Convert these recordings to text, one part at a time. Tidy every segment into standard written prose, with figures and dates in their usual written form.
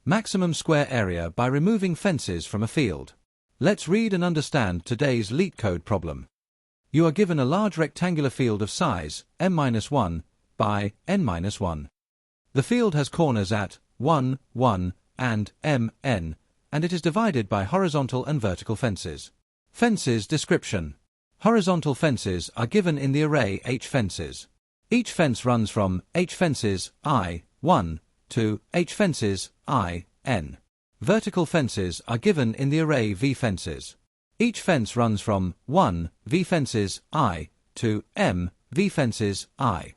Maximum square area by removing fences from a field. Let's read and understand today's Leetcode problem. You are given a large rectangular field of size m-1 by n-1. The field has corners at 1, 1, and m, n, and it is divided by horizontal and vertical fences. Fences description. Horizontal fences are given in the array h fences. Each fence runs from h fences I, 1, to h fences I, n. Vertical fences are given in the array v fences. Each fence runs from 1, v fences I, to m, v fences I.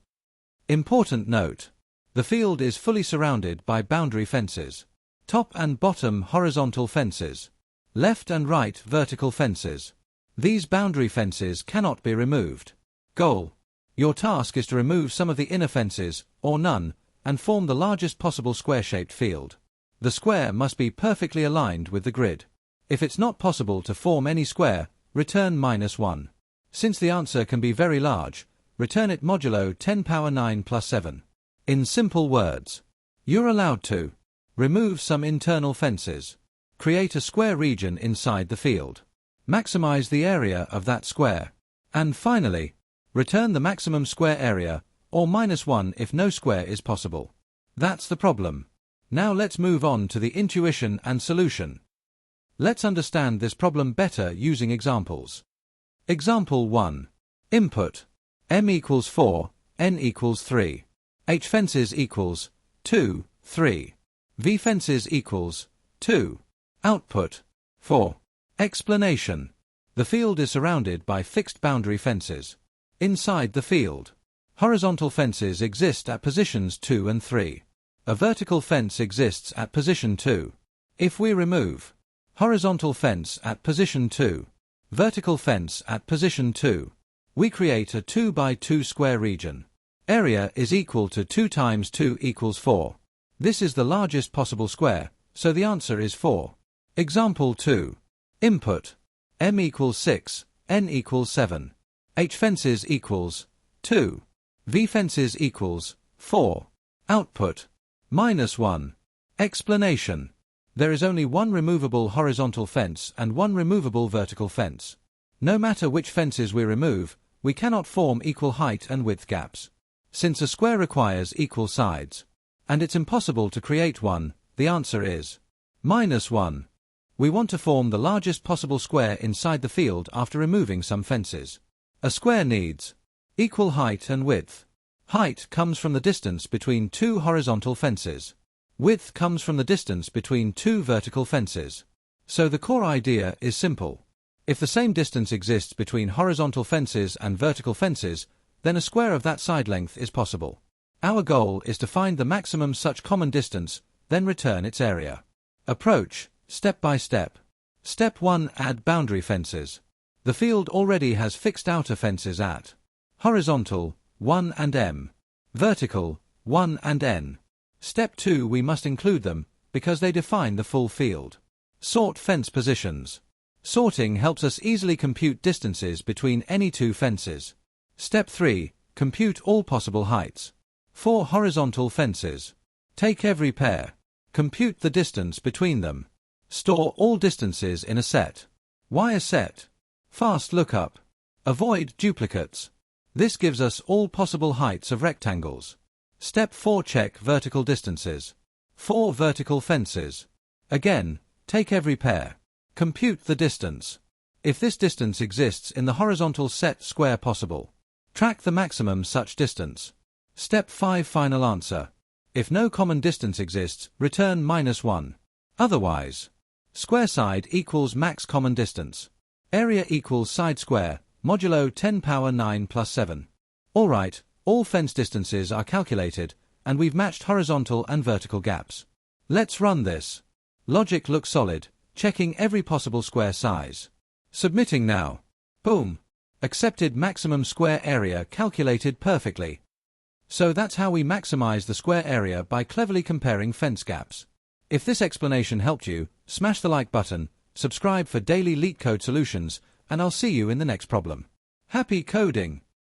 Important note. The field is fully surrounded by boundary fences. Top and bottom horizontal fences. Left and right vertical fences. These boundary fences cannot be removed. Goal. Your task is to remove some of the inner fences, or none, and form the largest possible square-shaped field. The square must be perfectly aligned with the grid. If it's not possible to form any square, return -1. Since the answer can be very large, return it modulo 10 power 9 plus 7. In simple words, you're allowed to remove some internal fences, create a square region inside the field, maximize the area of that square, and finally, return the maximum square area, or -1 if no square is possible. That's the problem. Now let's move on to the intuition and solution. Let's understand this problem better using examples. Example 1. Input. M equals 4, N equals 3. H fences equals 2, 3. V fences equals 2. Output 4. Explanation. The field is surrounded by fixed boundary fences. Inside the field, horizontal fences exist at positions 2 and 3. A vertical fence exists at position 2. If we remove horizontal fence at position 2, vertical fence at position 2, we create a 2 by 2 square region. Area is equal to 2 times 2 equals 4. This is the largest possible square, so the answer is 4. Example 2. Input. M equals 6, N equals 7. H fences equals 2. V fences equals 4. Output. -1. Explanation. There is only one removable horizontal fence and one removable vertical fence. No matter which fences we remove, we cannot form equal height and width gaps. Since a square requires equal sides, and it's impossible to create one, the answer is -1. We want to form the largest possible square inside the field after removing some fences. A square needs equal height and width. Height comes from the distance between two horizontal fences. Width comes from the distance between two vertical fences. So the core idea is simple. If the same distance exists between horizontal fences and vertical fences, then a square of that side length is possible. Our goal is to find the maximum such common distance, then return its area. Approach, step by step. Step 1. Add boundary fences. The field already has fixed outer fences at horizontal, 1 and m, vertical, 1 and n. Step 2. We must include them, because they define the full field. Sort fence positions. Sorting helps us easily compute distances between any two fences. Step 3. Compute all possible heights. 4 horizontal fences. Take every pair. Compute the distance between them. Store all distances in a set. Why a set? Fast lookup. Avoid duplicates. This gives us all possible heights of rectangles. Step 4. Check vertical distances. 4 vertical fences. Again, take every pair. Compute the distance. If this distance exists in the horizontal set square possible, track the maximum such distance. Step 5. Final answer. If no common distance exists, return -1. Otherwise, square side equals max common distance. Area equals side square, modulo 10 power 9 plus 7. Alright, all fence distances are calculated, and we've matched horizontal and vertical gaps. Let's run this. Logic looks solid, checking every possible square size. Submitting now. Boom. Accepted maximum square area calculated perfectly. So that's how we maximize the square area by cleverly comparing fence gaps. If this explanation helped you, smash the like button, subscribe for daily Leetcode solutions, and I'll see you in the next problem. Happy coding!